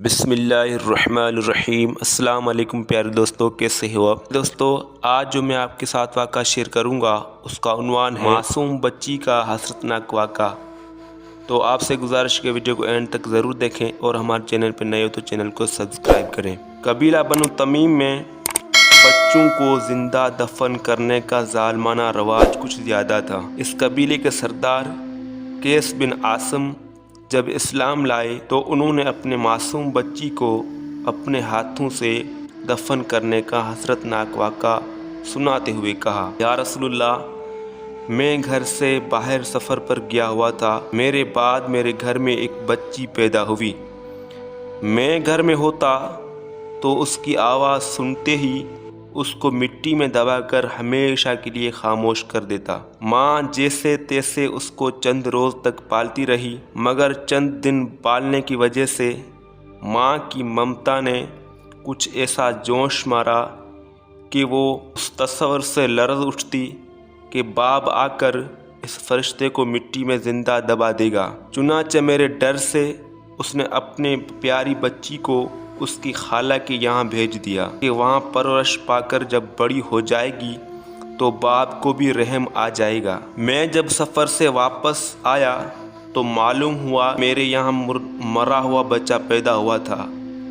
بسم اللہ الرحمن الرحیم۔ السلام علیکم پیارے دوستو، کیسے ہو آپ دوستو؟ آج جو میں آپ کے ساتھ واقعہ شیئر کروں گا اس کا عنوان ہے معصوم بچی کا حسرتناک واقعہ۔ تو آپ سے گزارش کے ویڈیو کو اینڈ تک ضرور دیکھیں اور ہمارے چینل پہ نئے ہو تو چینل کو سبسکرائب کریں۔ قبیلہ بنو تمیم میں بچوں کو زندہ دفن کرنے کا ظالمانہ رواج کچھ زیادہ تھا۔ اس قبیلے کے سردار قیس بن عاصم جب اسلام لائے تو انہوں نے اپنے معصوم بچی کو اپنے ہاتھوں سے دفن کرنے کا حسرتناک واقعہ سناتے ہوئے کہا، یا رسول اللہ، میں گھر سے باہر سفر پر گیا ہوا تھا، میرے بعد میرے گھر میں ایک بچی پیدا ہوئی۔ میں گھر میں ہوتا تو اس کی آواز سنتے ہی اس کو مٹی میں دبا کر ہمیشہ کے لیے خاموش کر دیتا۔ ماں جیسے تیسے اس کو چند روز تک پالتی رہی، مگر چند دن پالنے کی وجہ سے ماں کی ممتا نے کچھ ایسا جوش مارا کہ وہ اس تصور سے لرز اٹھتی کہ باپ آ کر اس فرشتے کو مٹی میں زندہ دبا دے گا۔ چنانچہ میرے ڈر سے اس نے اپنے پیاری بچی کو اس کی خالہ کے یہاں بھیج دیا کہ وہاں پرورش پا کر جب بڑی ہو جائے گی تو باپ کو بھی رحم آ جائے گا۔ میں جب سفر سے واپس آیا تو معلوم ہوا میرے یہاں مرا ہوا بچہ پیدا ہوا تھا۔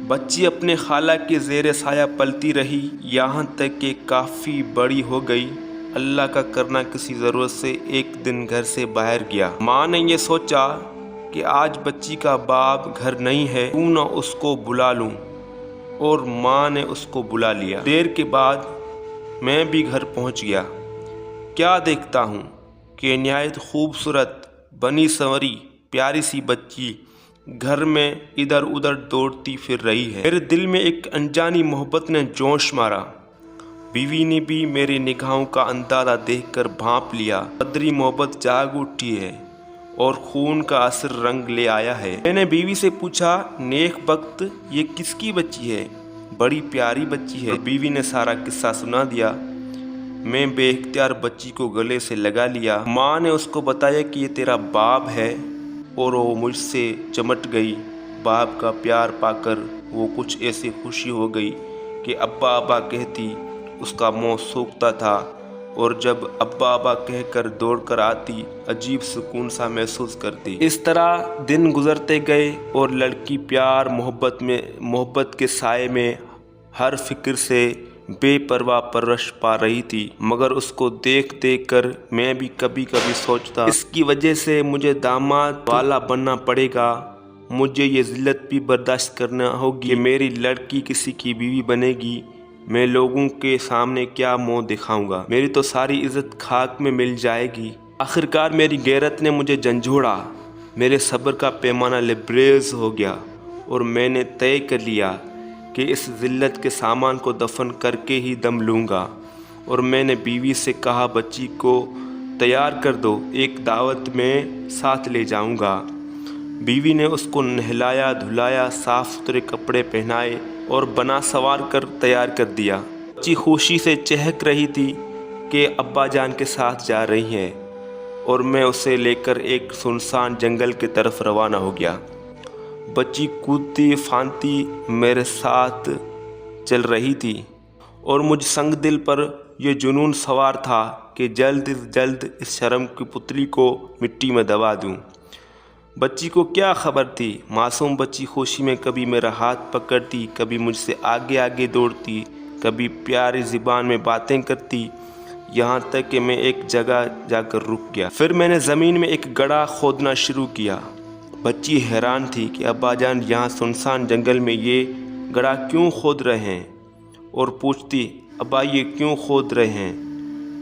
بچی اپنے خالہ کے زیر سایہ پلتی رہی یہاں تک کہ کافی بڑی ہو گئی۔ اللہ کا کرنا کسی ضرورت سے ایک دن گھر سے باہر گیا۔ ماں نے یہ سوچا کہ آج بچی کا باپ گھر نہیں ہے، کیوں نہ اس کو بلا لوں، اور ماں نے اس کو بلا لیا۔ دیر کے بعد میں بھی گھر پہنچ گیا۔ کیا دیکھتا ہوں کہ نہایت خوبصورت بنی سنوری پیاری سی بچی گھر میں ادھر ادھر دوڑتی پھر رہی ہے۔ میرے دل میں ایک انجانی محبت نے جوش مارا۔ بیوی نے بھی میری نگاہوں کا اندازہ دیکھ کر بھانپ لیا۔ قدری محبت جاگ اٹھی ہے اور خون کا اثر رنگ لے آیا ہے۔ میں نے بیوی سے پوچھا، نیک بخت، یہ کس کی بچی ہے؟ بڑی پیاری بچی ہے۔ بیوی نے سارا قصہ سنا دیا۔ میں بے اختیار بچی کو گلے سے لگا لیا۔ ماں نے اس کو بتایا کہ یہ تیرا باپ ہے، اور وہ مجھ سے چمٹ گئی۔ باپ کا پیار پا کر وہ کچھ ایسی خوشی ہو گئی کہ ابا ابا کہتی اس کا منہ سوکھتا تھا، اور جب ابا ابا کہہ کر دوڑ کر آتی عجیب سکون سا محسوس کرتی۔ اس طرح دن گزرتے گئے اور لڑکی پیار محبت کے سائے میں ہر فکر سے بے پرواہ پرورش پا رہی تھی، مگر اس کو دیکھ دیکھ کر میں بھی کبھی کبھی سوچتا اس کی وجہ سے مجھے داماد والا بننا پڑے گا، مجھے یہ ذلت بھی برداشت کرنا ہوگی کہ میری لڑکی کسی کی بیوی بنے گی، میں لوگوں کے سامنے کیا منہ دکھاؤں گا، میری تو ساری عزت خاک میں مل جائے گی۔ آخرکار میری غیرت نے مجھے جھنجھوڑا، میرے صبر کا پیمانہ لبریز ہو گیا، اور میں نے طے کر لیا کہ اس ذلت کے سامان کو دفن کر کے ہی دم لوں گا۔ اور میں نے بیوی سے کہا، بچی کو تیار کر دو، ایک دعوت میں ساتھ لے جاؤں گا۔ بیوی نے اس کو نہلایا دھلایا، صاف ستھرے کپڑے پہنائے اور بنا سوار کر تیار کر دیا۔ بچی خوشی سے چہک رہی تھی کہ ابا جان کے ساتھ جا رہی ہیں، اور میں اسے لے کر ایک سنسان جنگل کی طرف روانہ ہو گیا۔ بچی کودتی پھاندتی میرے ساتھ چل رہی تھی، اور مجھ سنگ دل پر یہ جنون سوار تھا کہ جلد از جلد اس شرم کی پتلی کو مٹی میں دبا دوں۔ بچی کو کیا خبر تھی، معصوم بچی خوشی میں کبھی میرا ہاتھ پکڑتی، کبھی مجھ سے آگے آگے دوڑتی، کبھی پیاری زبان میں باتیں کرتی، یہاں تک کہ میں ایک جگہ جا کر رک گیا۔ پھر میں نے زمین میں ایک گڑھا کھودنا شروع کیا۔ بچی حیران تھی کہ ابا جان یہاں سنسان جنگل میں یہ گڑھا کیوں کھود رہے ہیں، اور پوچھتی، ابا یہ کیوں کھود رہے ہیں؟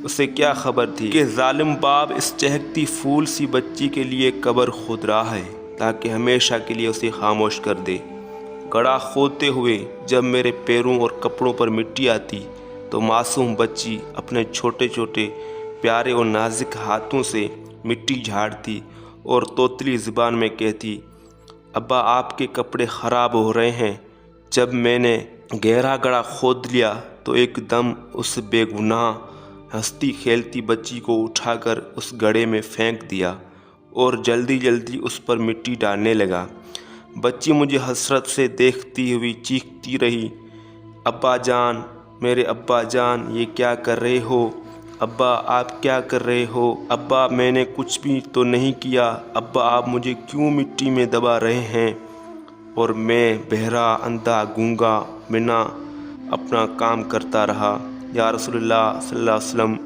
اسے کیا خبر تھی کہ ظالم باپ اس چہکتی پھول سی بچی کے لیے قبر کھود رہا ہے تاکہ ہمیشہ کے لیے اسے خاموش کر دے۔ گڑھا کھودتے ہوئے جب میرے پیروں اور کپڑوں پر مٹی آتی تو معصوم بچی اپنے چھوٹے چھوٹے پیارے اور نازک ہاتھوں سے مٹی جھاڑتی اور توتلی زبان میں کہتی، ابا آپ کے کپڑے خراب ہو رہے ہیں۔ جب میں نے گہرا گڑھا کھود لیا تو ایک دم اس بے گناہ ہنستی کھیلتی بچی کو اٹھا کر اس گڑھے میں پھینک دیا اور جلدی جلدی اس پر مٹی ڈالنے لگا۔ بچی مجھے حسرت سے دیکھتی ہوئی چیختی رہی، ابا جان، میرے ابا جان، یہ کیا کر رہے ہو؟ ابا آپ کیا کر رہے ہو؟ ابا میں نے کچھ بھی تو نہیں کیا، ابا آپ مجھے کیوں مٹی میں دبا رہے ہیں؟ اور میں بہرا، اندھا، گونگا بنا اپنا کام کرتا رہا۔ یا رسول اللہ صلی اللہ علیہ وسلم،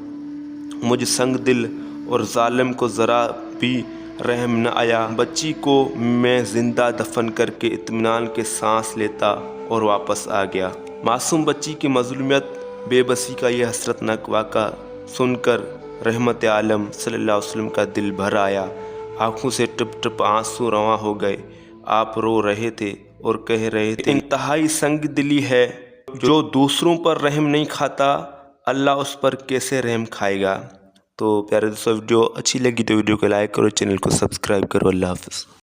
مجھ سنگ دل اور ظالم کو ذرا بھی رحم نہ آیا۔ بچی کو میں زندہ دفن کر کے اطمینان کے سانس لیتا اور واپس آ گیا۔ معصوم بچی کی مظلومیت، بے بسی کا یہ حسرتناک واقعہ سن کر رحمت عالم صلی اللہ علیہ وسلم کا دل بھر آیا، آنکھوں سے ٹپ ٹپ آنسو رواں ہو گئے۔ آپ رو رہے تھے اور کہہ رہے تھے، انتہائی سنگ دلی ہے جو دوسروں پر رحم نہیں کھاتا، اللہ اس پر کیسے رحم کھائے گا۔ تو پیارے دوستو، ویڈیو اچھی لگی تو ویڈیو کو لائک کرو، چینل کو سبسکرائب کرو۔ اللہ حافظ۔